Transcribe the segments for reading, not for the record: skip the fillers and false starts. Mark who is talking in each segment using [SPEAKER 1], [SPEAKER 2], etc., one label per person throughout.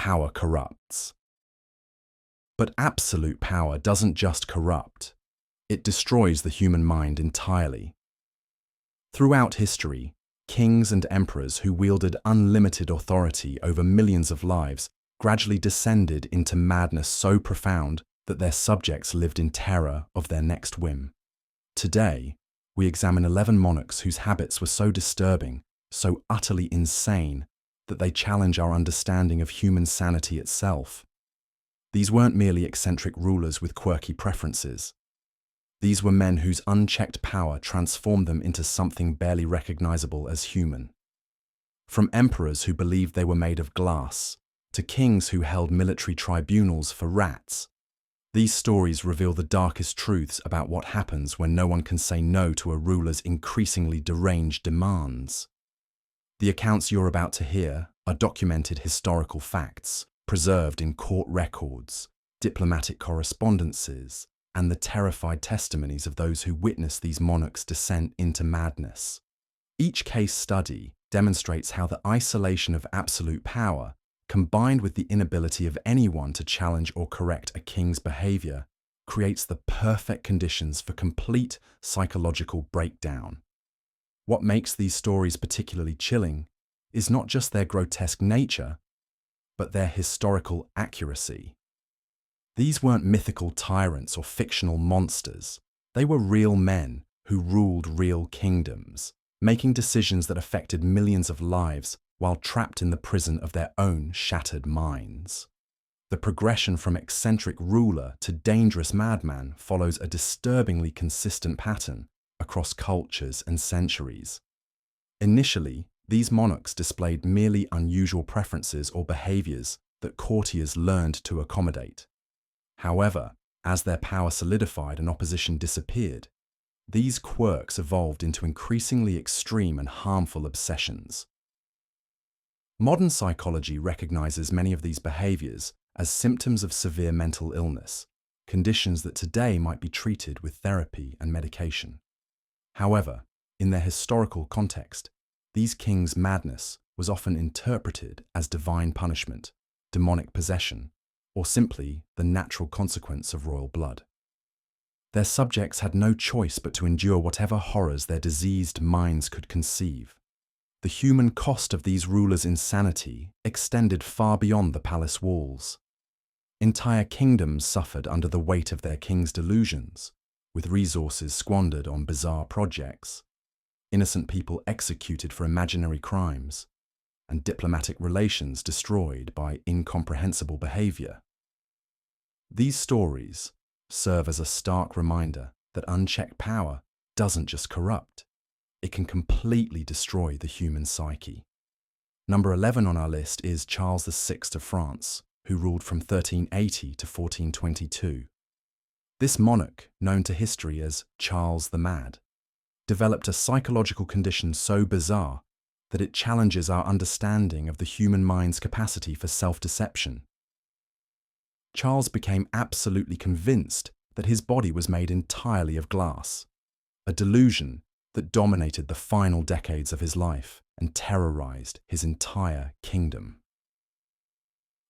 [SPEAKER 1] power corrupts. But absolute power doesn't just corrupt, it destroys the human mind entirely. Throughout history, kings and emperors who wielded unlimited authority over millions of lives gradually descended into madness so profound that their subjects lived in terror of their next whim. Today, we examine 11 monarchs whose habits were so disturbing, so utterly insane, that they challenge our understanding of human sanity itself. These weren't merely eccentric rulers with quirky preferences. These were men whose unchecked power transformed them into something barely recognizable as human. From emperors who believed they were made of glass, to kings who held military tribunals for rats, these stories reveal the darkest truths about what happens when no one can say no to a ruler's increasingly deranged demands. The accounts you're about to hear are documented historical facts, preserved in court records, diplomatic correspondences, and the terrified testimonies of those who witnessed these monarchs' descent into madness. Each case study demonstrates how the isolation of absolute power, combined with the inability of anyone to challenge or correct a king's behavior, creates the perfect conditions for complete psychological breakdown. What makes these stories particularly chilling is not just their grotesque nature, but their historical accuracy. These weren't mythical tyrants or fictional monsters. They were real men who ruled real kingdoms, making decisions that affected millions of lives while trapped in the prison of their own shattered minds. The progression from eccentric ruler to dangerous madman follows a disturbingly consistent pattern across cultures and centuries. Initially, these monarchs displayed merely unusual preferences or behaviors that courtiers learned to accommodate. However, as their power solidified and opposition disappeared, these quirks evolved into increasingly extreme and harmful obsessions. Modern psychology recognizes many of these behaviors as symptoms of severe mental illness, conditions that today might be treated with therapy and medication. However, in their historical context, these kings' madness was often interpreted as divine punishment, demonic possession, or simply the natural consequence of royal blood. Their subjects had no choice but to endure whatever horrors their diseased minds could conceive. The human cost of these rulers' insanity extended far beyond the palace walls. Entire kingdoms suffered under the weight of their kings' delusions, with resources squandered on bizarre projects, innocent people executed for imaginary crimes, and diplomatic relations destroyed by incomprehensible behavior. These stories serve as a stark reminder that unchecked power doesn't just corrupt, it can completely destroy the human psyche. Number 11 on our list is Charles VI of France, who ruled from 1380 to 1422. This monarch, known to history as Charles the Mad, developed a psychological condition so bizarre that it challenges our understanding of the human mind's capacity for self-deception. Charles became absolutely convinced that his body was made entirely of glass, a delusion that dominated the final decades of his life and terrorized his entire kingdom.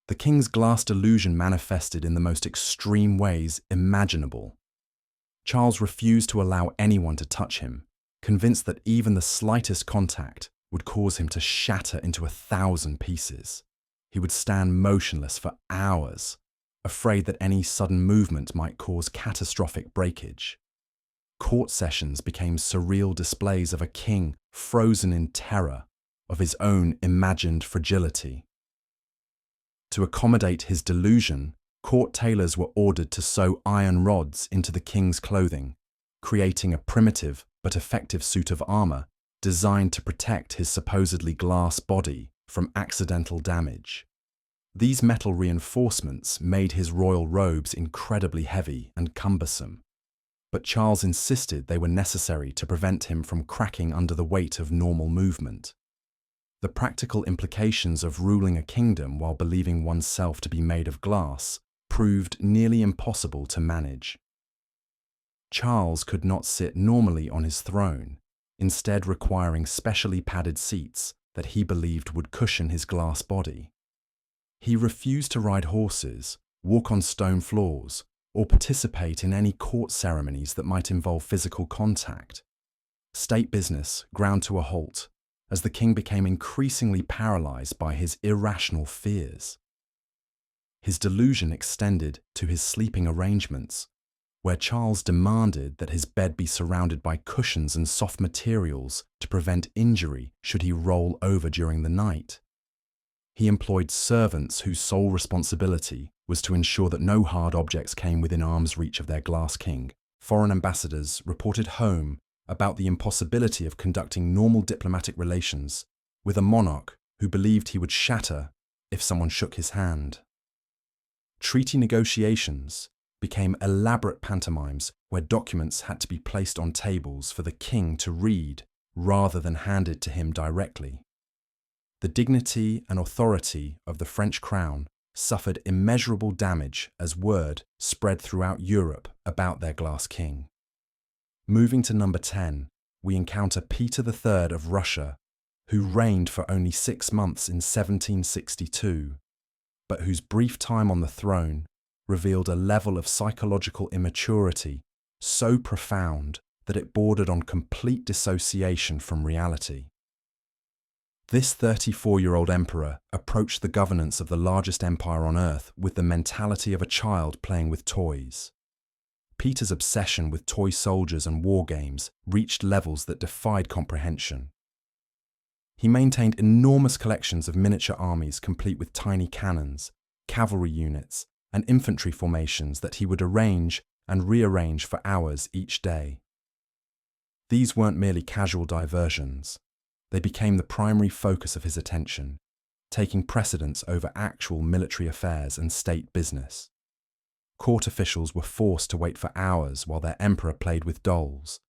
[SPEAKER 1] The king's glass delusion manifested in the most extreme ways imaginable. Charles refused to allow anyone to touch him, convinced that even the slightest contact would cause him to shatter into 1,000 pieces. He would stand motionless for hours, afraid that any sudden movement might cause catastrophic breakage. Court sessions became surreal displays of a king frozen in terror of his own imagined fragility. To accommodate his delusion, court tailors were ordered to sew iron rods into the king's clothing, creating a primitive but effective suit of armor designed to protect his supposedly glass body from accidental damage. These metal reinforcements made his royal robes incredibly heavy and cumbersome, but Charles insisted they were necessary to prevent him from cracking under the weight of normal movement. The practical implications of ruling a kingdom while believing oneself to be made of glass proved nearly impossible to manage. Charles could not sit normally on his throne, instead requiring specially padded seats that he believed would cushion his glass body. He refused to ride horses, walk on stone floors, or participate in any court ceremonies that might involve physical contact. State business ground to a halt as the king became increasingly paralyzed by his irrational fears. His delusion extended to his sleeping arrangements, where Charles demanded that his bed be surrounded by cushions and soft materials to prevent injury should he roll over during the night. He employed servants whose sole responsibility was to ensure that no hard objects came within arm's reach of their glass king. Foreign ambassadors reported home about the impossibility of conducting normal diplomatic relations with a monarch who believed he would shatter if someone shook his hand. Treaty negotiations became elaborate pantomimes where documents had to be placed on tables for the king to read rather than handed to him directly. The dignity and authority of the French crown suffered immeasurable damage as word spread throughout Europe about their glass king. Moving to number 10, we encounter Peter III of Russia, who reigned for only 6 months in 1762, but whose brief time on the throne revealed a level of psychological immaturity so profound that it bordered on complete dissociation from reality. This 34-year-old emperor approached the governance of the largest empire on earth with the mentality of a child playing with toys. Peter's obsession with toy soldiers and war games reached levels that defied comprehension. He maintained enormous collections of miniature armies complete with tiny cannons, cavalry units, and infantry formations that he would arrange and rearrange for hours each day. These weren't merely casual diversions. They became the primary focus of his attention, taking precedence over actual military affairs and state business. Court officials were forced to wait for hours while their emperor played with dolls.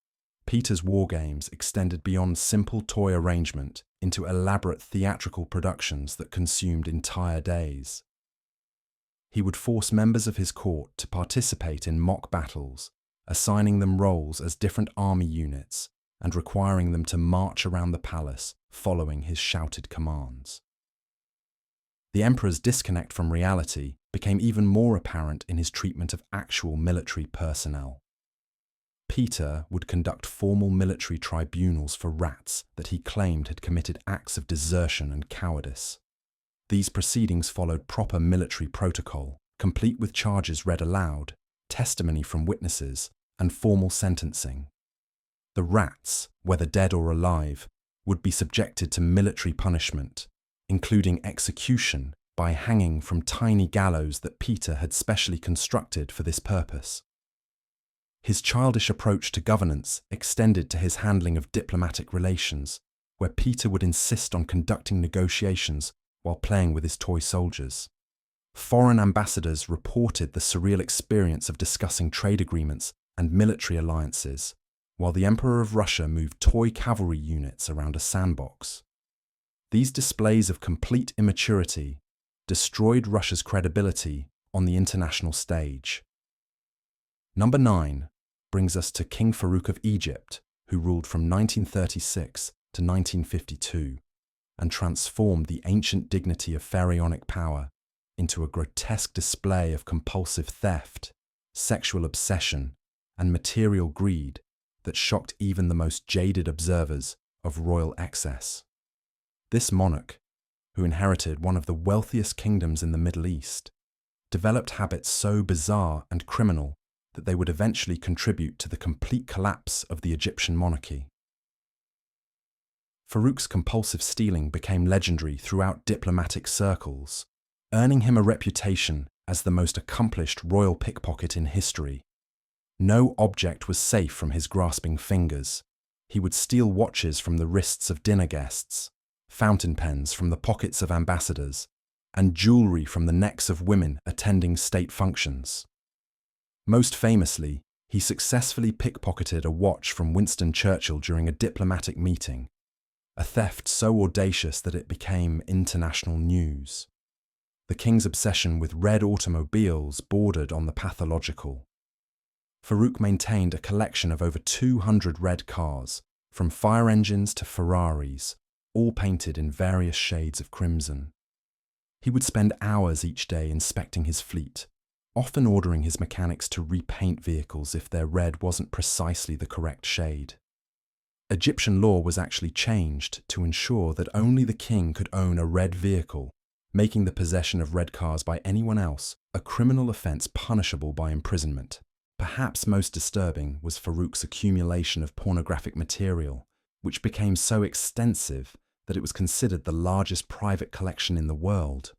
[SPEAKER 1] Peter's war games extended beyond simple toy arrangement into elaborate theatrical productions that consumed entire days. He would force members of his court to participate in mock battles, assigning them roles as different army units and requiring them to march around the palace following his shouted commands. The emperor's disconnect from reality became even more apparent in his treatment of actual military personnel. Peter would conduct formal military tribunals for rats that he claimed had committed acts of desertion and cowardice. These proceedings followed proper military protocol, complete with charges read aloud, testimony from witnesses, and formal sentencing. The rats, whether dead or alive, would be subjected to military punishment, including execution by hanging from tiny gallows that Peter had specially constructed for this purpose. His childish approach to governance extended to his handling of diplomatic relations, where Peter would insist on conducting negotiations while playing with his toy soldiers. Foreign ambassadors reported the surreal experience of discussing trade agreements and military alliances, while the Emperor of Russia moved toy cavalry units around a sandbox. These displays of complete immaturity destroyed Russia's credibility on the international stage. Number 9 brings us to King Farouk of Egypt, who ruled from 1936 to 1952 and transformed the ancient dignity of pharaonic power into a grotesque display of compulsive theft, sexual obsession, and material greed that shocked even the most jaded observers of royal excess. This monarch, who inherited one of the wealthiest kingdoms in the Middle East, developed habits so bizarre and criminal that they would eventually contribute to the complete collapse of the Egyptian monarchy. Farouk's compulsive stealing became legendary throughout diplomatic circles, earning him a reputation as the most accomplished royal pickpocket in history. No object was safe from his grasping fingers. He would steal watches from the wrists of dinner guests, fountain pens from the pockets of ambassadors, and jewelry from the necks of women attending state functions. Most famously, he successfully pickpocketed a watch from Winston Churchill during a diplomatic meeting, a theft so audacious that it became international news. The king's obsession with red automobiles bordered on the pathological. Farouk maintained a collection of over 200 red cars, from fire engines to Ferraris, all painted in various shades of crimson. He would spend hours each day inspecting his fleet, often ordering his mechanics to repaint vehicles if their red wasn't precisely the correct shade. Egyptian law was actually changed to ensure that only the king could own a red vehicle, making the possession of red cars by anyone else a criminal offence punishable by imprisonment. Perhaps most disturbing was Farouk's accumulation of pornographic material, which became so extensive that it was considered the largest private collection in the world.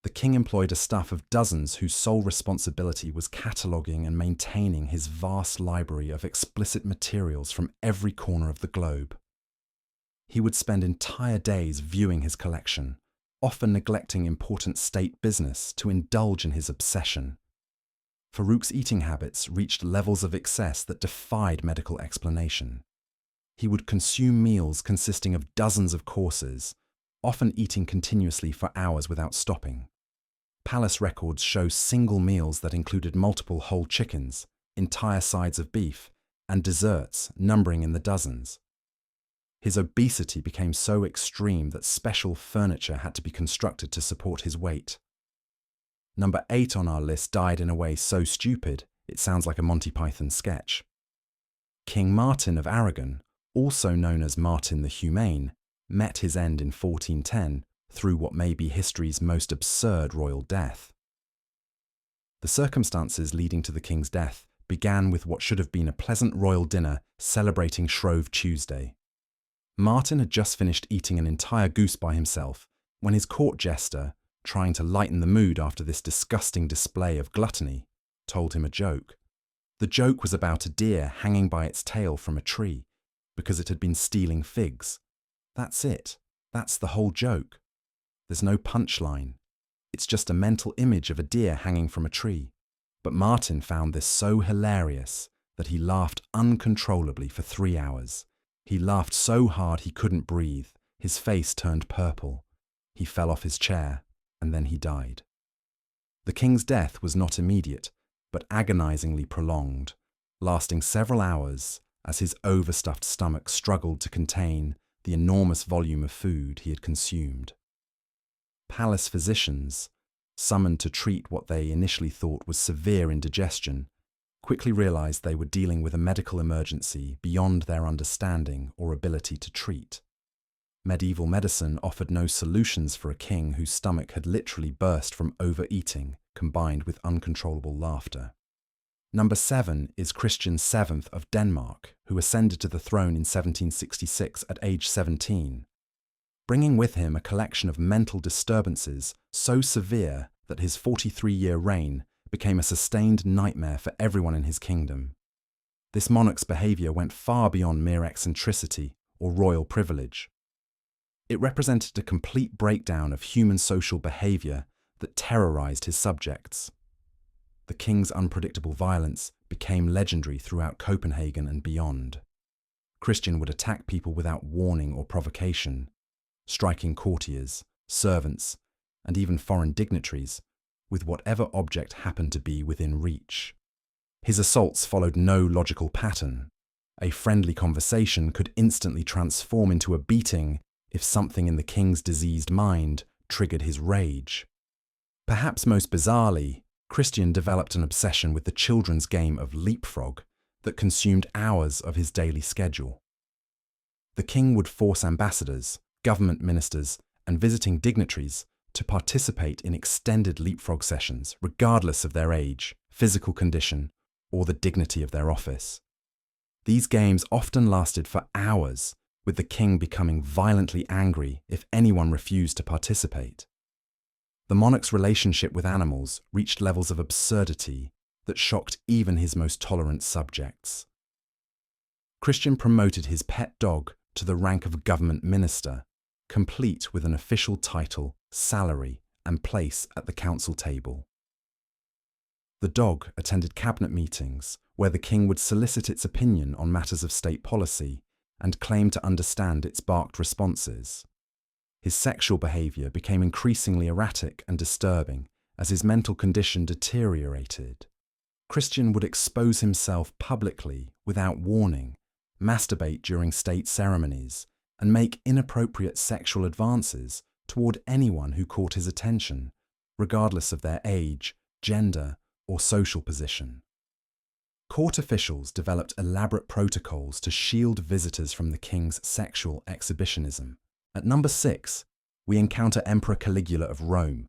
[SPEAKER 1] The king employed a staff of dozens whose sole responsibility was cataloguing and maintaining his vast library of explicit materials from every corner of the globe. He would spend entire days viewing his collection, often neglecting important state business to indulge in his obsession. Farouk's eating habits reached levels of excess that defied medical explanation. He would consume meals consisting of dozens of courses, often eating continuously for hours without stopping. Palace records show single meals that included multiple whole chickens, entire sides of beef, and desserts numbering in the dozens. His obesity became so extreme that special furniture had to be constructed to support his weight. Number 8 on our list died in a way so stupid it sounds like a Monty Python sketch. King Martin of Aragon, also known as Martin the Humane, met his end in 1410 through what may be history's most absurd royal death. The circumstances leading to the king's death began with what should have been a pleasant royal dinner celebrating Shrove Tuesday. Martin had just finished eating an entire goose by himself when his court jester, trying to lighten the mood after this disgusting display of gluttony, told him a joke. The joke was about a deer hanging by its tail from a tree because it had been stealing figs. That's it. That's the whole joke. There's no punchline. It's just a mental image of a deer hanging from a tree. But Martin found this so hilarious that he laughed uncontrollably for 3 hours. He laughed so hard he couldn't breathe. His face turned purple. He fell off his chair, and then he died. The king's death was not immediate, but agonizingly prolonged, lasting several hours as his overstuffed stomach struggled to contain the enormous volume of food he had consumed. Palace physicians, summoned to treat what they initially thought was severe indigestion, quickly realized they were dealing with a medical emergency beyond their understanding or ability to treat. Medieval medicine offered no solutions for a king whose stomach had literally burst from overeating combined with uncontrollable laughter. Number 7 is Christian VII of Denmark, who ascended to the throne in 1766 at age 17, bringing with him a collection of mental disturbances so severe that his 43-year reign became a sustained nightmare for everyone in his kingdom. This monarch's behaviour went far beyond mere eccentricity or royal privilege. It represented a complete breakdown of human social behaviour that terrorised his subjects. The king's unpredictable violence became legendary throughout Copenhagen and beyond. Christian would attack people without warning or provocation, striking courtiers, servants, and even foreign dignitaries with whatever object happened to be within reach. His assaults followed no logical pattern. A friendly conversation could instantly transform into a beating if something in the king's diseased mind triggered his rage. Perhaps most bizarrely, Christian developed an obsession with the children's game of leapfrog that consumed hours of his daily schedule. The king would force ambassadors, government ministers, and visiting dignitaries to participate in extended leapfrog sessions, regardless of their age, physical condition, or the dignity of their office. These games often lasted for hours, with the king becoming violently angry if anyone refused to participate. The monarch's relationship with animals reached levels of absurdity that shocked even his most tolerant subjects. Christian promoted his pet dog to the rank of government minister, complete with an official title, salary, and place at the council table. The dog attended cabinet meetings where the king would solicit its opinion on matters of state policy and claim to understand its barked responses. His sexual behaviour became increasingly erratic and disturbing as his mental condition deteriorated. Christian would expose himself publicly without warning, masturbate during state ceremonies, and make inappropriate sexual advances toward anyone who caught his attention, regardless of their age, gender, or social position. Court officials developed elaborate protocols to shield visitors from the king's sexual exhibitionism. At number 6, we encounter Emperor Caligula of Rome,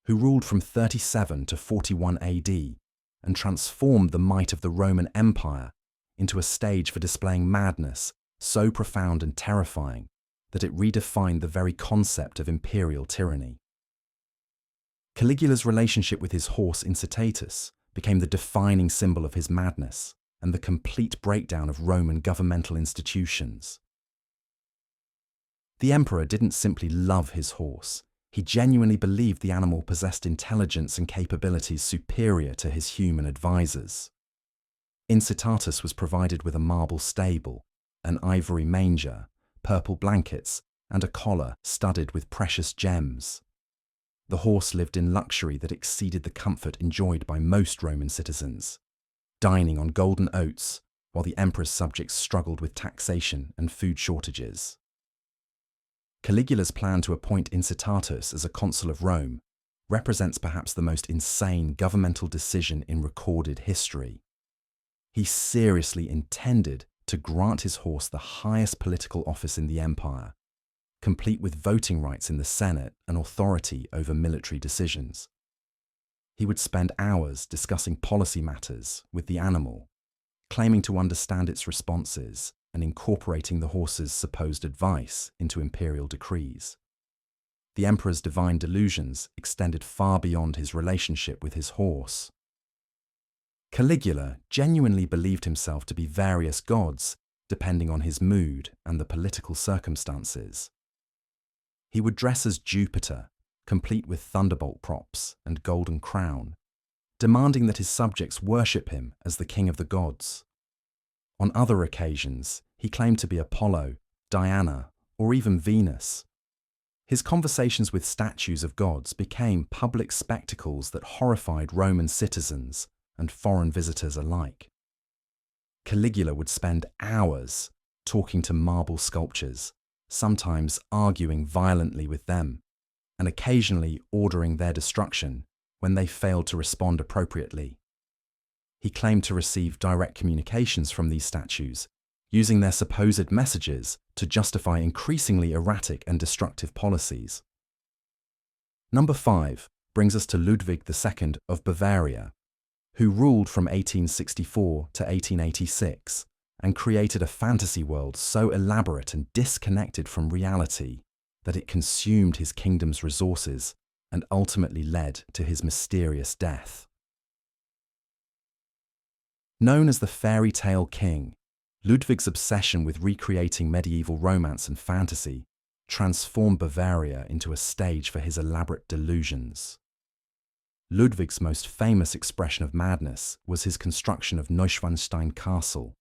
[SPEAKER 1] who ruled from 37 to 41 AD and transformed the might of the Roman Empire into a stage for displaying madness so profound and terrifying that it redefined the very concept of imperial tyranny. Caligula's relationship with his horse Incitatus became the defining symbol of his madness and the complete breakdown of Roman governmental institutions. The emperor didn't simply love his horse, he genuinely believed the animal possessed intelligence and capabilities superior to his human advisors. Incitatus was provided with a marble stable, an ivory manger, purple blankets, and a collar studded with precious gems. The horse lived in luxury that exceeded the comfort enjoyed by most Roman citizens, dining on golden oats while the emperor's subjects struggled with taxation and food shortages. Caligula's plan to appoint Incitatus as a consul of Rome represents perhaps the most insane governmental decision in recorded history. He seriously intended to grant his horse the highest political office in the empire, complete with voting rights in the Senate and authority over military decisions. He would spend hours discussing policy matters with the animal, claiming to understand its responses and incorporating the horse's supposed advice into imperial decrees. The emperor's divine delusions extended far beyond his relationship with his horse. Caligula genuinely believed himself to be various gods, depending on his mood and the political circumstances. He would dress as Jupiter, complete with thunderbolt props and golden crown, demanding that his subjects worship him as the king of the gods. On other occasions, he claimed to be Apollo, Diana, or even Venus. His conversations with statues of gods became public spectacles that horrified Roman citizens and foreign visitors alike. Caligula would spend hours talking to marble sculptures, sometimes arguing violently with them, and occasionally ordering their destruction when they failed to respond appropriately. He claimed to receive direct communications from these statues, using their supposed messages to justify increasingly erratic and destructive policies. Number 5 brings us to Ludwig II of Bavaria, who ruled from 1864 to 1886 and created a fantasy world so elaborate and disconnected from reality that it consumed his kingdom's resources and ultimately led to his mysterious death. Known as the fairy tale king, Ludwig's obsession with recreating medieval romance and fantasy transformed Bavaria into a stage for his elaborate delusions. Ludwig's most famous expression of madness was his construction of Neuschwanstein Castle,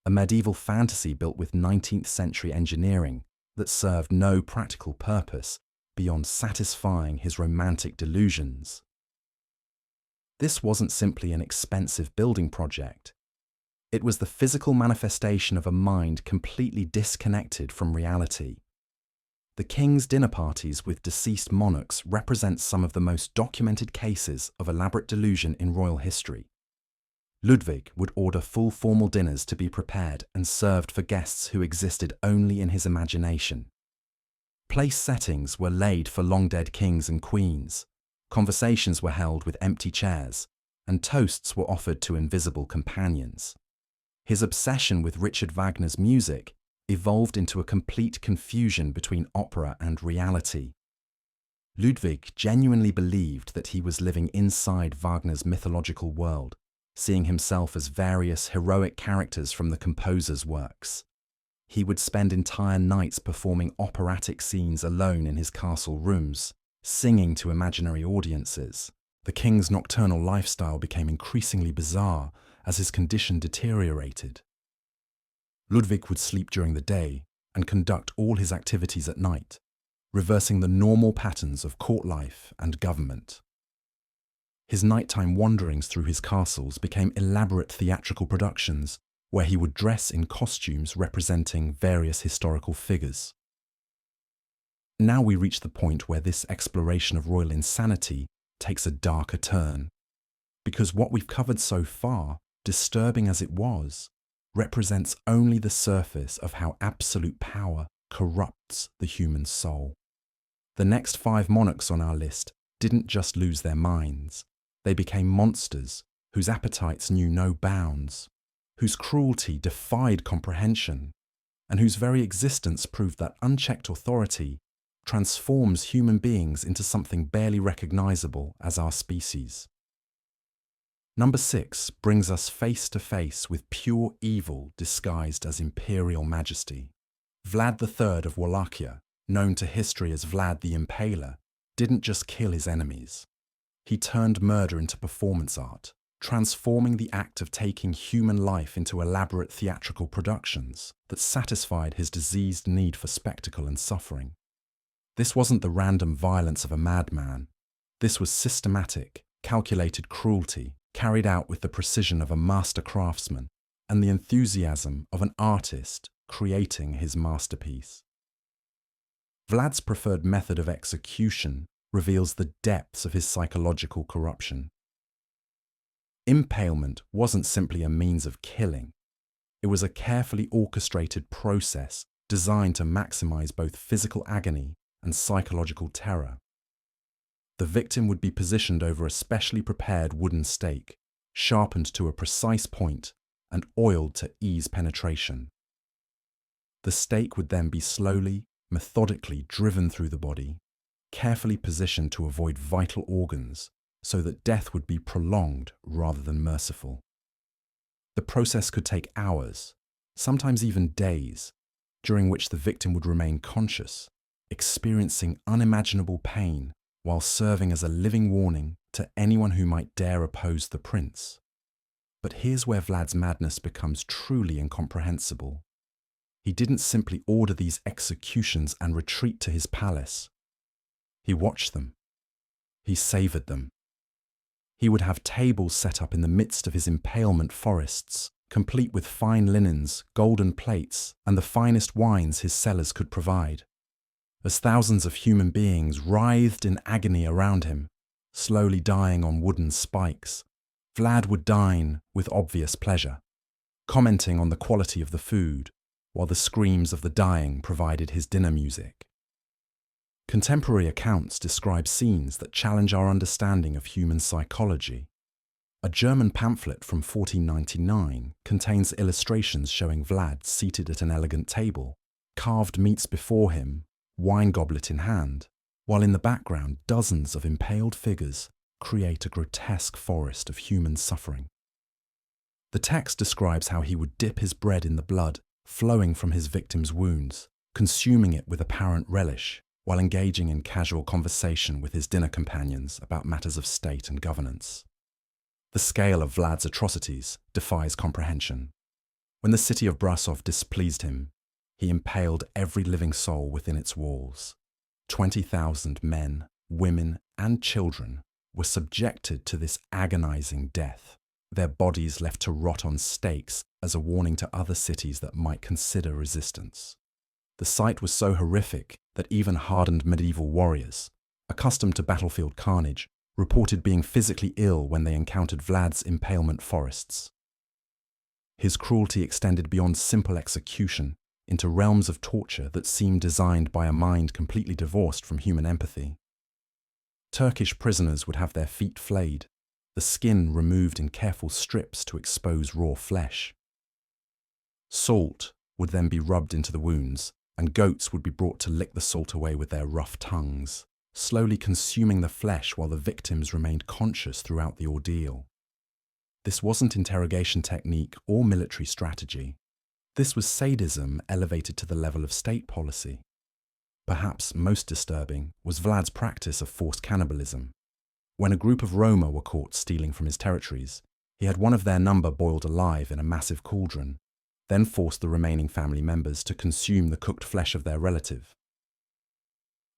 [SPEAKER 1] a medieval fantasy built with 19th century engineering that served no practical purpose beyond satisfying his romantic delusions. This wasn't simply an expensive building project. It was the physical manifestation of a mind completely disconnected from reality. The king's dinner parties with deceased monarchs represent some of the most documented cases of elaborate delusion in royal history. Ludwig would order full formal dinners to be prepared and served for guests who existed only in his imagination. Place settings were laid for long-dead kings and queens, conversations were held with empty chairs, and toasts were offered to invisible companions. His obsession with Richard Wagner's music evolved into a complete confusion between opera and reality. Ludwig genuinely believed that he was living inside Wagner's mythological world, seeing himself as various heroic characters from the composer's works. He would spend entire nights performing operatic scenes alone in his castle rooms, singing to imaginary audiences. The king's nocturnal lifestyle became increasingly bizarre as his condition deteriorated. Ludwig would sleep during the day and conduct all his activities at night, reversing the normal patterns of court life and government. His nighttime wanderings through his castles became elaborate theatrical productions where he would dress in costumes representing various historical figures. Now we reach the point where this exploration of royal insanity takes a darker turn. Because what we've covered so far, disturbing as it was, represents only the surface of how absolute power corrupts the human soul. The next 5 monarchs on our list didn't just lose their minds. They became monsters whose appetites knew no bounds, whose cruelty defied comprehension, and whose very existence proved that unchecked authority transforms human beings into something barely recognizable as our species. Number 6 brings us face to face with pure evil disguised as imperial majesty. Vlad III of Wallachia, known to history as Vlad the Impaler, didn't just kill his enemies. He turned murder into performance art, transforming the act of taking human life into elaborate theatrical productions that satisfied his diseased need for spectacle and suffering. This wasn't the random violence of a madman. This was systematic, calculated cruelty carried out with the precision of a master craftsman and the enthusiasm of an artist creating his masterpiece. Vlad's preferred method of execution reveals the depths of his psychological corruption. Impalement wasn't simply a means of killing. It was a carefully orchestrated process designed to maximize both physical agony and psychological terror. The victim would be positioned over a specially prepared wooden stake, sharpened to a precise point and oiled to ease penetration. The stake would then be slowly, methodically driven through the body, carefully positioned to avoid vital organs so that death would be prolonged rather than merciful. The process could take hours, sometimes even days, during which the victim would remain conscious, experiencing unimaginable pain while serving as a living warning to anyone who might dare oppose the prince. But here's where Vlad's madness becomes truly incomprehensible. He didn't simply order these executions and retreat to his palace. He watched them. He savoured them. He would have tables set up in the midst of his impalement forests, complete with fine linens, golden plates, and the finest wines his cellars could provide. As thousands of human beings writhed in agony around him, slowly dying on wooden spikes, Vlad would dine with obvious pleasure, commenting on the quality of the food, while the screams of the dying provided his dinner music. Contemporary accounts describe scenes that challenge our understanding of human psychology. A German pamphlet from 1499 contains illustrations showing Vlad seated at an elegant table, carved meats before him, wine goblet in hand, while in the background dozens of impaled figures create a grotesque forest of human suffering. The text describes how he would dip his bread in the blood flowing from his victim's wounds, consuming it with apparent relish, while engaging in casual conversation with his dinner companions about matters of state and governance. The scale of Vlad's atrocities defies comprehension. When the city of Brasov displeased him, he impaled every living soul within its walls. 20,000 men, women, and children were subjected to this agonizing death, their bodies left to rot on stakes as a warning to other cities that might consider resistance. The sight was so horrific that even hardened medieval warriors, accustomed to battlefield carnage, reported being physically ill when they encountered Vlad's impalement forests. His cruelty extended beyond simple execution into realms of torture that seemed designed by a mind completely divorced from human empathy. Turkish prisoners would have their feet flayed, the skin removed in careful strips to expose raw flesh. Salt would then be rubbed into the wounds, and goats would be brought to lick the salt away with their rough tongues, slowly consuming the flesh while the victims remained conscious throughout the ordeal. This wasn't interrogation technique or military strategy. This was sadism elevated to the level of state policy. Perhaps most disturbing was Vlad's practice of forced cannibalism. When a group of Roma were caught stealing from his territories, he had one of their number boiled alive in a massive cauldron, then forced the remaining family members to consume the cooked flesh of their relative.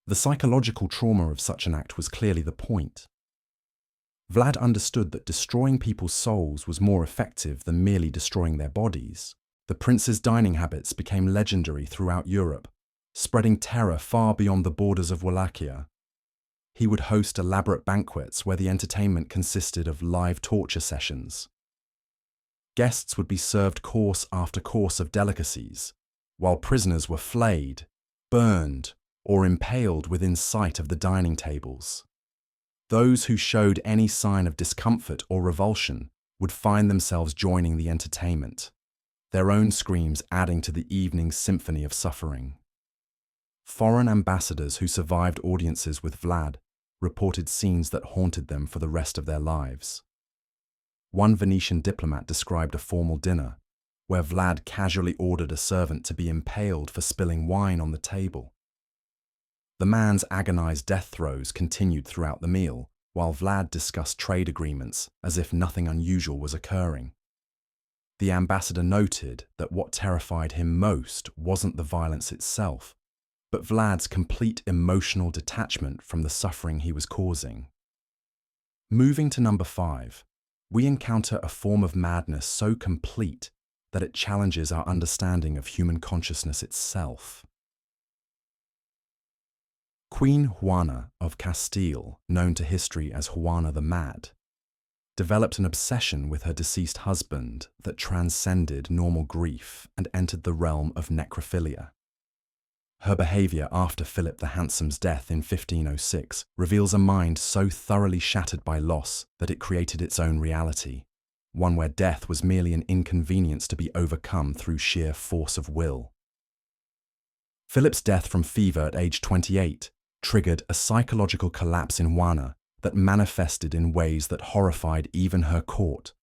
[SPEAKER 1] The psychological trauma of such an act was clearly the point. Vlad understood that destroying people's souls was more effective than merely destroying their bodies. The prince's dining habits became legendary throughout Europe, spreading terror far beyond the borders of Wallachia. He would host elaborate banquets where the entertainment consisted of live torture sessions. Guests would be served course after course of delicacies, while prisoners were flayed, burned, or impaled within sight of the dining tables. Those who showed any sign of discomfort or revulsion would find themselves joining the entertainment, their own screams adding to the evening's symphony of suffering. Foreign ambassadors who survived audiences with Vlad reported scenes that haunted them for the rest of their lives. One Venetian diplomat described a formal dinner where Vlad casually ordered a servant to be impaled for spilling wine on the table. The man's agonized death throes continued throughout the meal, while Vlad discussed trade agreements as if nothing unusual was occurring. The ambassador noted that what terrified him most wasn't the violence itself, but Vlad's complete emotional detachment from the suffering he was causing. Moving to number 5, we encounter a form of madness so complete that it challenges our understanding of human consciousness itself. Queen Juana of Castile, known to history as Juana the Mad, developed an obsession with her deceased husband that transcended normal grief and entered the realm of necrophilia. Her behavior after Philip the Handsome's death in 1506 reveals a mind so thoroughly shattered by loss that it created its own reality, one where death was merely an inconvenience to be overcome through sheer force of will. Philip's death from fever at age 28 triggered a psychological collapse in Juana that manifested in ways that horrified even her court,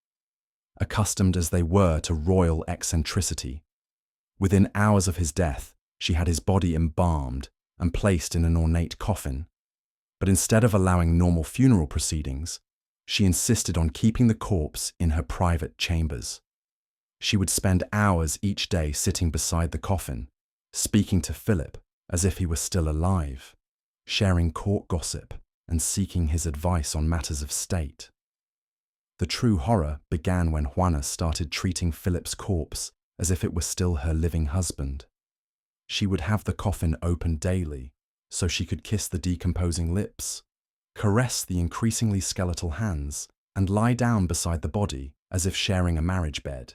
[SPEAKER 1] accustomed as they were to royal eccentricity. Within hours of his death, she had his body embalmed and placed in an ornate coffin, but instead of allowing normal funeral proceedings, she insisted on keeping the corpse in her private chambers. She would spend hours each day sitting beside the coffin, speaking to Philip as if he were still alive, sharing court gossip and seeking his advice on matters of state. The true horror began when Juana started treating Philip's corpse as if it were still her living husband. She would have the coffin open daily so she could kiss the decomposing lips, caress the increasingly skeletal hands, and lie down beside the body as if sharing a marriage bed.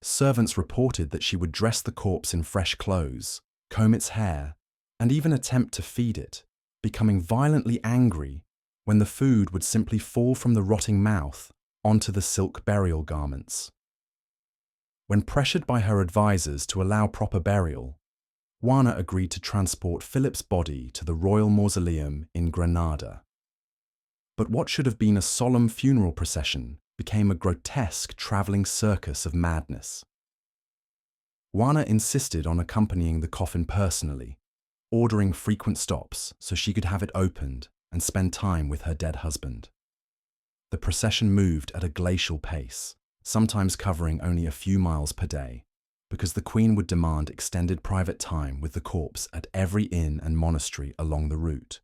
[SPEAKER 1] Servants reported that she would dress the corpse in fresh clothes, comb its hair, and even attempt to feed it, becoming violently angry when the food would simply fall from the rotting mouth onto the silk burial garments. When pressured by her advisors to allow proper burial, Juana agreed to transport Philip's body to the royal mausoleum in Granada. But what should have been a solemn funeral procession became a grotesque traveling circus of madness. Juana insisted on accompanying the coffin personally, ordering frequent stops so she could have it opened and spend time with her dead husband. The procession moved at a glacial pace, sometimes covering only a few miles per day, because the Queen would demand extended private time with the corpse at every inn and monastery along the route.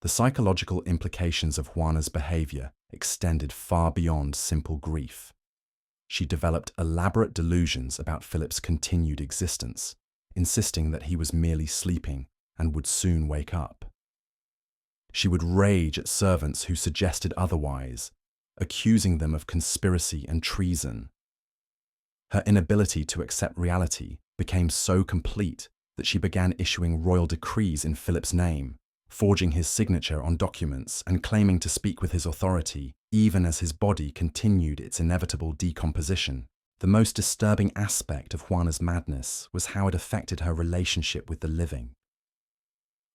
[SPEAKER 1] The psychological implications of Juana's behavior extended far beyond simple grief. She developed elaborate delusions about Philip's continued existence, insisting that he was merely sleeping and would soon wake up. She would rage at servants who suggested otherwise, accusing them of conspiracy and treason. Her inability to accept reality became so complete that she began issuing royal decrees in Philip's name, forging his signature on documents and claiming to speak with his authority, even as his body continued its inevitable decomposition. The most disturbing aspect of Juana's madness was how it affected her relationship with the living.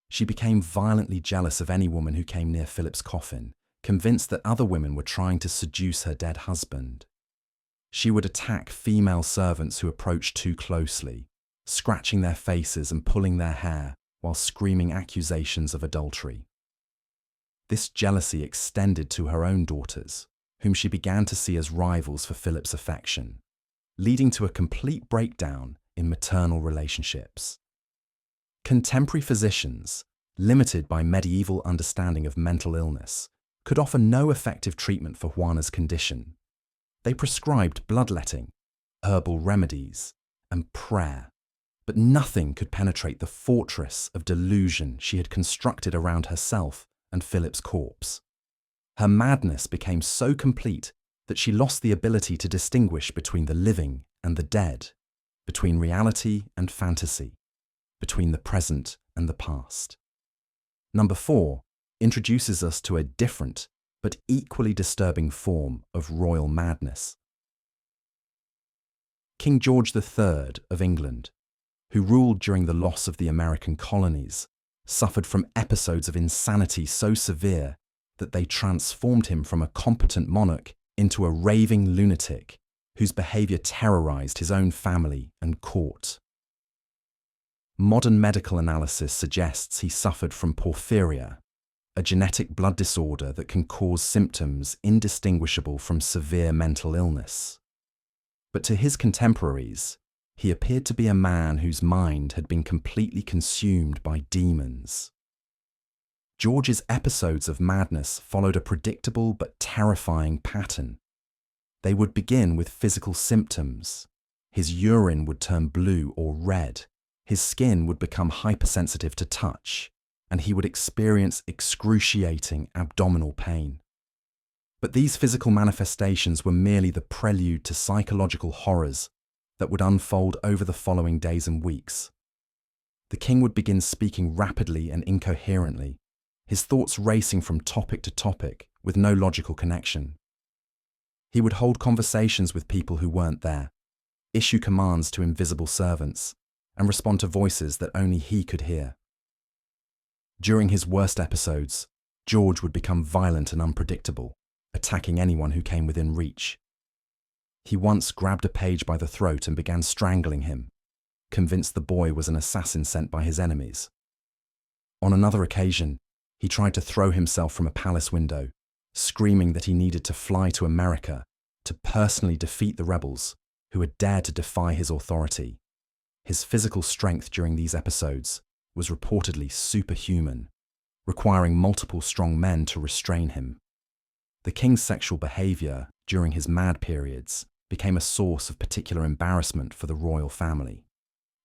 [SPEAKER 1] She became violently jealous of any woman who came near Philip's coffin, convinced that other women were trying to seduce her dead husband. She would attack female servants who approached too closely, scratching their faces and pulling their hair while screaming accusations of adultery. This jealousy extended to her own daughters, whom she began to see as rivals for Philip's affection, leading to a complete breakdown in maternal relationships. Contemporary physicians, limited by medieval understanding of mental illness, could offer no effective treatment for Juana's condition. They prescribed bloodletting, herbal remedies, and prayer, But nothing could penetrate the fortress of delusion she had constructed around herself and Philip's corpse. Her madness became so complete that she lost the ability to distinguish between the living and the dead, between reality and fantasy, between the present and the past. Number 4 introduces us to a different but equally disturbing form of royal madness. King George III of England, who ruled during the loss of the American colonies, suffered from episodes of insanity so severe that they transformed him from a competent monarch into a raving lunatic whose behavior terrorized his own family and court. Modern medical analysis suggests he suffered from porphyria, a genetic blood disorder that can cause symptoms indistinguishable from severe mental illness. But to his contemporaries, he appeared to be a man whose mind had been completely consumed by demons. George's episodes of madness followed a predictable but terrifying pattern. They would begin with physical symptoms. His urine would turn blue or red, his skin would become hypersensitive to touch, and he would experience excruciating abdominal pain. But these physical manifestations were merely the prelude to psychological horrors that would unfold over the following days and weeks. The king would begin speaking rapidly and incoherently, his thoughts racing from topic to topic with no logical connection. He would hold conversations with people who weren't there, issue commands to invisible servants, and respond to voices that only he could hear. During his worst episodes, George would become violent and unpredictable, attacking anyone who came within reach. He once grabbed a page by the throat and began strangling him, convinced the boy was an assassin sent by his enemies. On another occasion, he tried to throw himself from a palace window, screaming that he needed to fly to America to personally defeat the rebels who had dared to defy his authority. His physical strength during these episodes was reportedly superhuman, requiring multiple strong men to restrain him. The king's sexual behavior during his mad periods became a source of particular embarrassment for the royal family.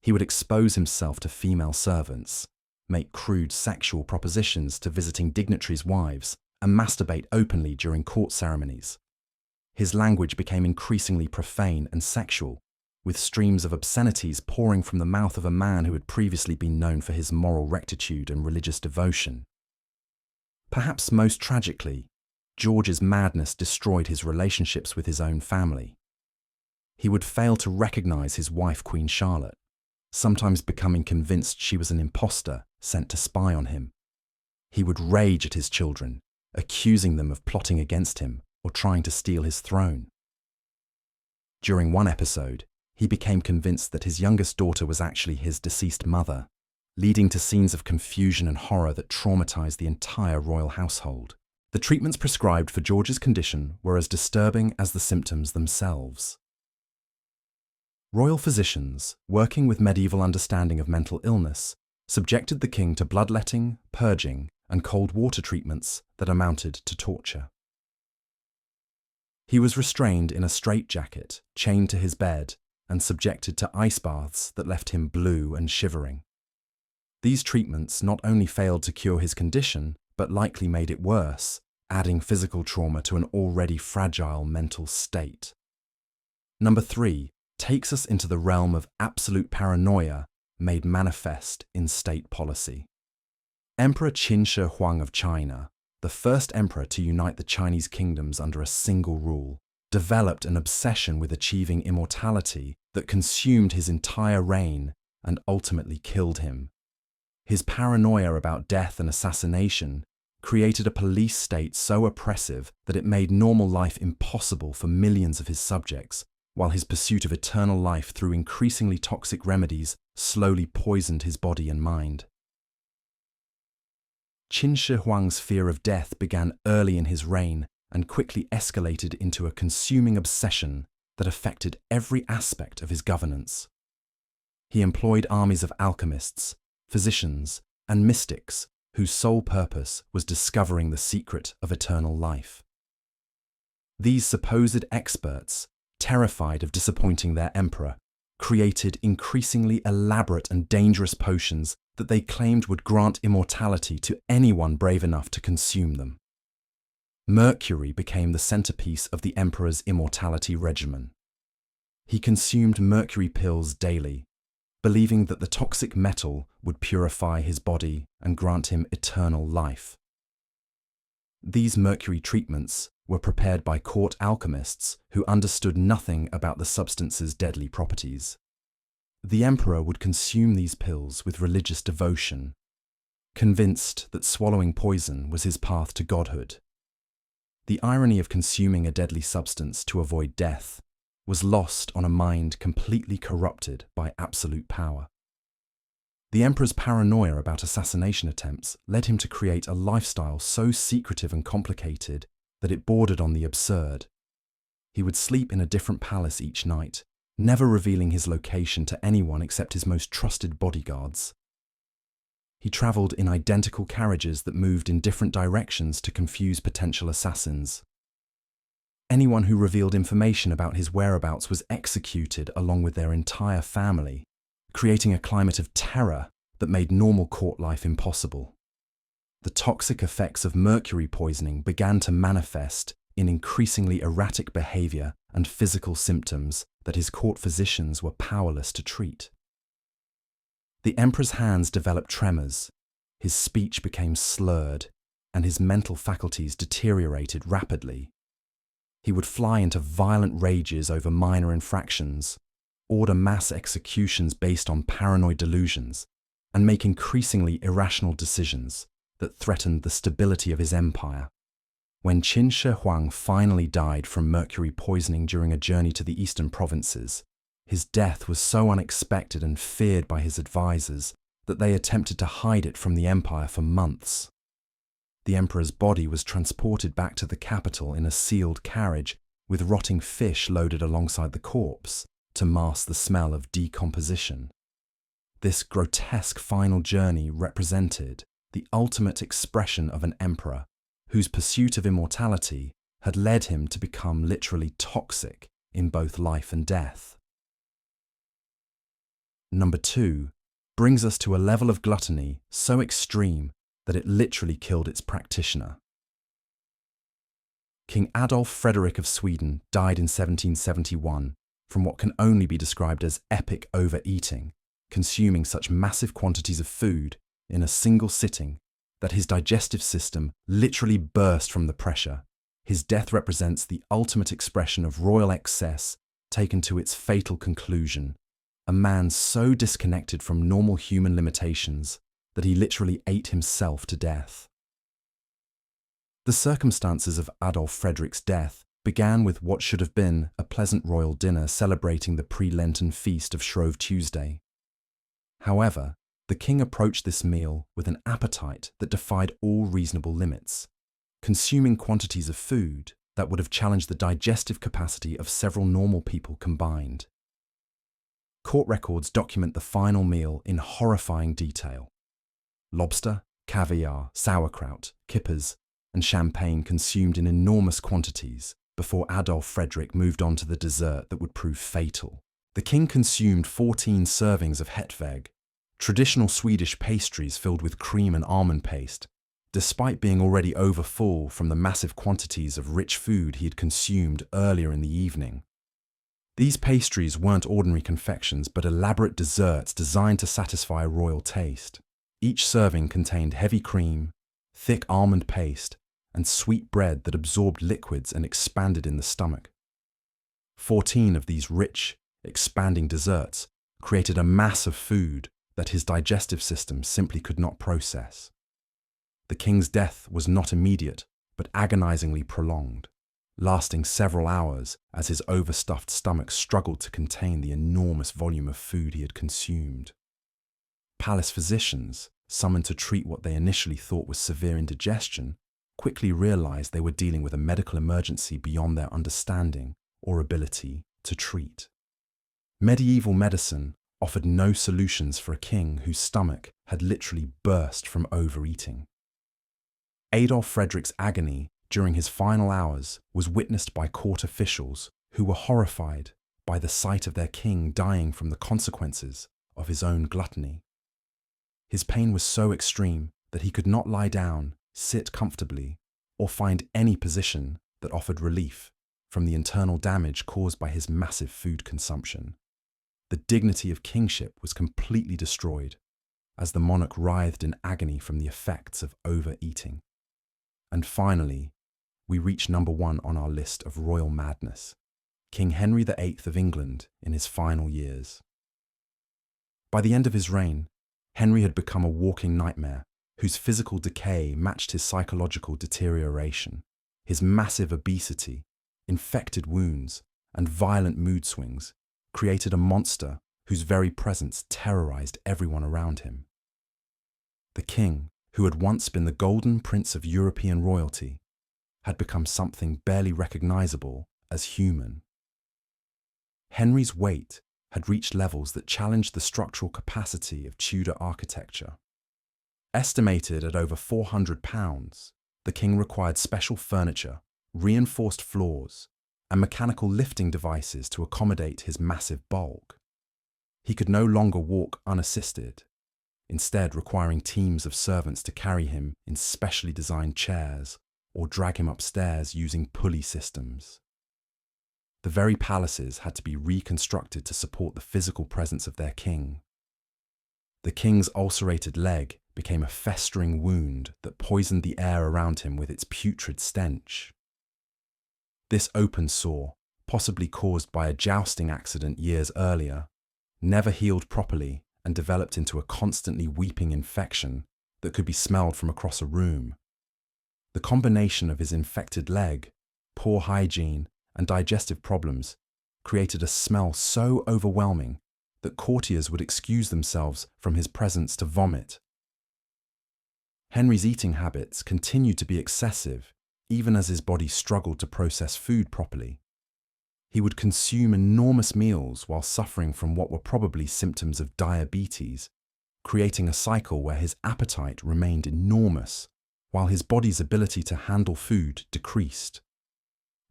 [SPEAKER 1] He would expose himself to female servants, make crude sexual propositions to visiting dignitaries' wives, and masturbate openly during court ceremonies. His language became increasingly profane and sexual, with streams of obscenities pouring from the mouth of a man who had previously been known for his moral rectitude and religious devotion. Perhaps most tragically, George's madness destroyed his relationships with his own family. He would fail to recognize his wife, Queen Charlotte, sometimes becoming convinced she was an imposter sent to spy on him. He would rage at his children, accusing them of plotting against him or trying to steal his throne. During one episode, he became convinced that his youngest daughter was actually his deceased mother, leading to scenes of confusion and horror that traumatized the entire royal household. The treatments prescribed for George's condition were as disturbing as the symptoms themselves. Royal physicians, working with medieval understanding of mental illness, subjected the king to bloodletting, purging, and cold water treatments that amounted to torture. He was restrained in a straitjacket, chained to his bed, and subjected to ice baths that left him blue and shivering. These treatments not only failed to cure his condition, but likely made it worse, adding physical trauma to an already fragile mental state. Number 3 takes us into the realm of absolute paranoia made manifest in state policy. Emperor Qin Shi Huang of China, the first emperor to unite the Chinese kingdoms under a single rule, developed an obsession with achieving immortality that consumed his entire reign and ultimately killed him. His paranoia about death and assassination created a police state so oppressive that it made normal life impossible for millions of his subjects, while his pursuit of eternal life through increasingly toxic remedies slowly poisoned his body and mind. Qin Shi Huang's fear of death began early in his reign and quickly escalated into a consuming obsession that affected every aspect of his governance. He employed armies of alchemists, physicians, and mystics whose sole purpose was discovering the secret of eternal life. These supposed experts, terrified of disappointing their emperor, created increasingly elaborate and dangerous potions that they claimed would grant immortality to anyone brave enough to consume them. Mercury became the centerpiece of the emperor's immortality regimen. He consumed mercury pills daily, believing that the toxic metal would purify his body and grant him eternal life. These mercury treatments were prepared by court alchemists who understood nothing about the substance's deadly properties. The emperor would consume these pills with religious devotion, convinced that swallowing poison was his path to godhood. The irony of consuming a deadly substance to avoid death was lost on a mind completely corrupted by absolute power. The emperor's paranoia about assassination attempts led him to create a lifestyle so secretive and complicated that it bordered on the absurd. He would sleep in a different palace each night, never revealing his location to anyone except his most trusted bodyguards. He travelled in identical carriages that moved in different directions to confuse potential assassins. Anyone who revealed information about his whereabouts was executed along with their entire family, creating a climate of terror that made normal court life impossible. The toxic effects of mercury poisoning began to manifest in increasingly erratic behavior and physical symptoms that his court physicians were powerless to treat. The emperor's hands developed tremors, his speech became slurred, and his mental faculties deteriorated rapidly. He would fly into violent rages over minor infractions, order mass executions based on paranoid delusions, and make increasingly irrational decisions that threatened the stability of his empire. When Qin Shi Huang finally died from mercury poisoning during a journey to the eastern provinces, his death was so unexpected and feared by his advisors that they attempted to hide it from the empire for months. The emperor's body was transported back to the capital in a sealed carriage with rotting fish loaded alongside the corpse to mask the smell of decomposition. This grotesque final journey represented the ultimate expression of an emperor whose pursuit of immortality had led him to become literally toxic in both life and death. Number 2 brings us to a level of gluttony so extreme that it literally killed its practitioner. King Adolf Frederick of Sweden died in 1771 from what can only be described as epic overeating, consuming such massive quantities of food in a single sitting that his digestive system literally burst from the pressure. His death represents the ultimate expression of royal excess taken to its fatal conclusion, a man so disconnected from normal human limitations that he literally ate himself to death. The circumstances of Adolf Frederick's death began with what should have been a pleasant royal dinner celebrating the pre-Lenten feast of Shrove Tuesday. However, the king approached this meal with an appetite that defied all reasonable limits, consuming quantities of food that would have challenged the digestive capacity of several normal people combined. Court records document the final meal in horrifying detail. Lobster, caviar, sauerkraut, kippers, and champagne consumed in enormous quantities before Adolf Frederick moved on to the dessert that would prove fatal. The king consumed 14 servings of hetväg, traditional Swedish pastries filled with cream and almond paste, despite being already overfull from the massive quantities of rich food he had consumed earlier in the evening. These pastries weren't ordinary confections but elaborate desserts designed to satisfy a royal taste. Each serving contained heavy cream, thick almond paste, and sweet bread that absorbed liquids and expanded in the stomach. 14 of these rich, expanding desserts created a mass of food that his digestive system simply could not process. The king's death was not immediate, but agonizingly prolonged, lasting several hours as his overstuffed stomach struggled to contain the enormous volume of food he had consumed. Palace physicians, summoned to treat what they initially thought was severe indigestion, quickly realized they were dealing with a medical emergency beyond their understanding or ability to treat. Medieval medicine offered no solutions for a king whose stomach had literally burst from overeating. Adolf Frederick's agony during his final hours was witnessed by court officials who were horrified by the sight of their king dying from the consequences of his own gluttony. His pain was so extreme that he could not lie down, sit comfortably, or find any position that offered relief from the internal damage caused by his massive food consumption. The dignity of kingship was completely destroyed as the monarch writhed in agony from the effects of overeating. And finally, we reach number 1 on our list of royal madness, King Henry VIII of England in his final years. By the end of his reign, Henry had become a walking nightmare whose physical decay matched his psychological deterioration. His massive obesity, infected wounds, and violent mood swings created a monster whose very presence terrorized everyone around him. The king, who had once been the golden prince of European royalty, had become something barely recognizable as human. Henry's weight had reached levels that challenged the structural capacity of Tudor architecture. Estimated at over 400 pounds, the king required special furniture, reinforced floors, and mechanical lifting devices to accommodate his massive bulk. He could no longer walk unassisted, instead requiring teams of servants to carry him in specially designed chairs or drag him upstairs using pulley systems. The very palaces had to be reconstructed to support the physical presence of their king. The king's ulcerated leg became a festering wound that poisoned the air around him with its putrid stench. This open sore, possibly caused by a jousting accident years earlier, never healed properly and developed into a constantly weeping infection that could be smelled from across a room. The combination of his infected leg, poor hygiene, and digestive problems created a smell so overwhelming that courtiers would excuse themselves from his presence to vomit. Henry's eating habits continued to be excessive, even as his body struggled to process food properly. He would consume enormous meals while suffering from what were probably symptoms of diabetes, creating a cycle where his appetite remained enormous, while his body's ability to handle food decreased.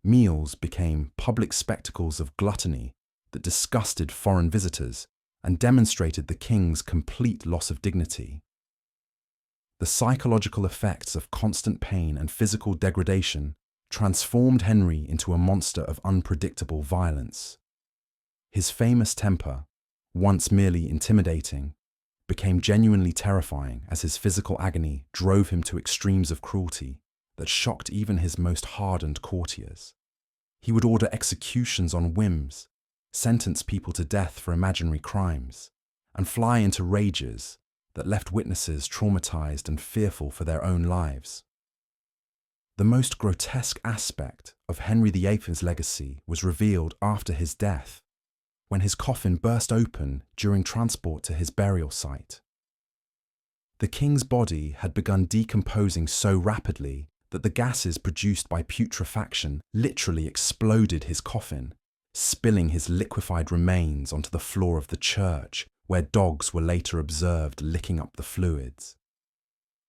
[SPEAKER 1] Meals became public spectacles of gluttony that disgusted foreign visitors and demonstrated the king's complete loss of dignity. The psychological effects of constant pain and physical degradation transformed Henry into a monster of unpredictable violence. His famous temper, once merely intimidating, became genuinely terrifying as his physical agony drove him to extremes of cruelty that shocked even his most hardened courtiers. He would order executions on whims, sentence people to death for imaginary crimes, and fly into rages that left witnesses traumatized and fearful for their own lives. The most grotesque aspect of Henry VIII's legacy was revealed after his death, when his coffin burst open during transport to his burial site. The king's body had begun decomposing so rapidly that the gases produced by putrefaction literally exploded his coffin, spilling his liquefied remains onto the floor of the church, where dogs were later observed licking up the fluids.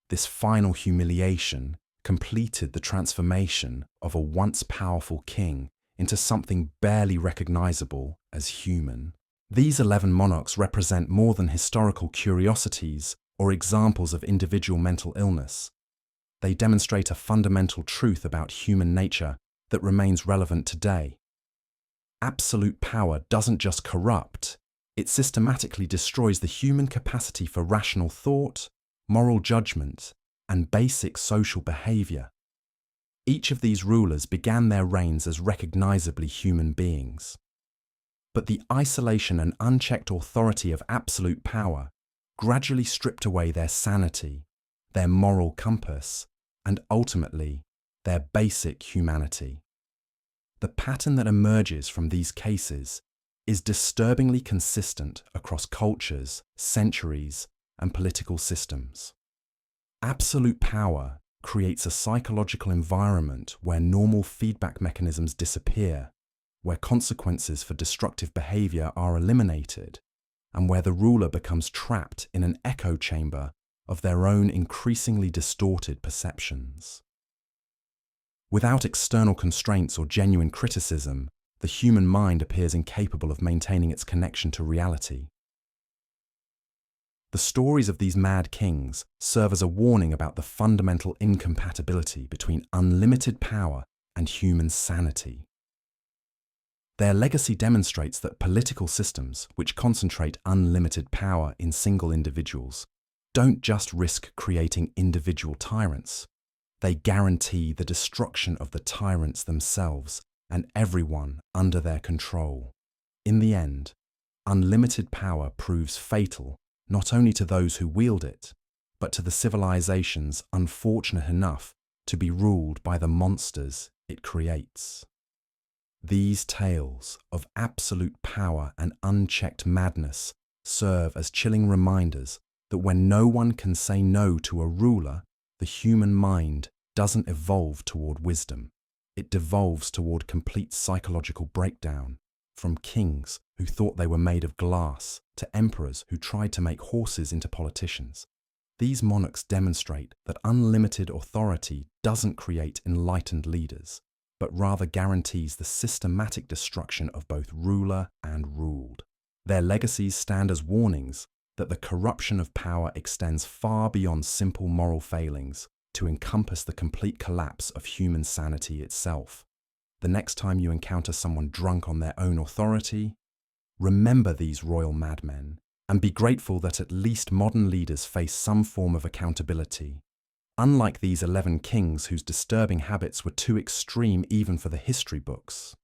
[SPEAKER 1] This final humiliation completed the transformation of a once powerful king into something barely recognizable as human. These 11 monarchs represent more than historical curiosities or examples of individual mental illness. They demonstrate a fundamental truth about human nature that remains relevant today. Absolute power doesn't just corrupt, it systematically destroys the human capacity for rational thought, moral judgment, and basic social behavior. Each of these rulers began their reigns as recognizably human beings. But the isolation and unchecked authority of absolute power gradually stripped away their sanity, their moral compass, and ultimately, their basic humanity. The pattern that emerges from these cases is disturbingly consistent across cultures, centuries, and political systems. Absolute power creates a psychological environment where normal feedback mechanisms disappear, where consequences for destructive behavior are eliminated, and where the ruler becomes trapped in an echo chamber of their own increasingly distorted perceptions. Without external constraints or genuine criticism, the human mind appears incapable of maintaining its connection to reality. The stories of these mad kings serve as a warning about the fundamental incompatibility between unlimited power and human sanity. Their legacy demonstrates that political systems which concentrate unlimited power in single individuals don't just risk creating individual tyrants, they guarantee the destruction of the tyrants themselves and everyone under their control. In the end, unlimited power proves fatal not only to those who wield it, but to the civilizations unfortunate enough to be ruled by the monsters it creates. These tales of absolute power and unchecked madness serve as chilling reminders that when no one can say no to a ruler, the human mind doesn't evolve toward wisdom. It devolves toward complete psychological breakdown, from kings who thought they were made of glass to emperors who tried to make horses into politicians. These monarchs demonstrate that unlimited authority doesn't create enlightened leaders, but rather guarantees the systematic destruction of both ruler and ruled. Their legacies stand as warnings that the corruption of power extends far beyond simple moral failings to encompass the complete collapse of human sanity itself. The next time you encounter someone drunk on their own authority, remember these royal madmen and be grateful that at least modern leaders face some form of accountability. Unlike these 11 kings whose disturbing habits were too extreme even for the history books.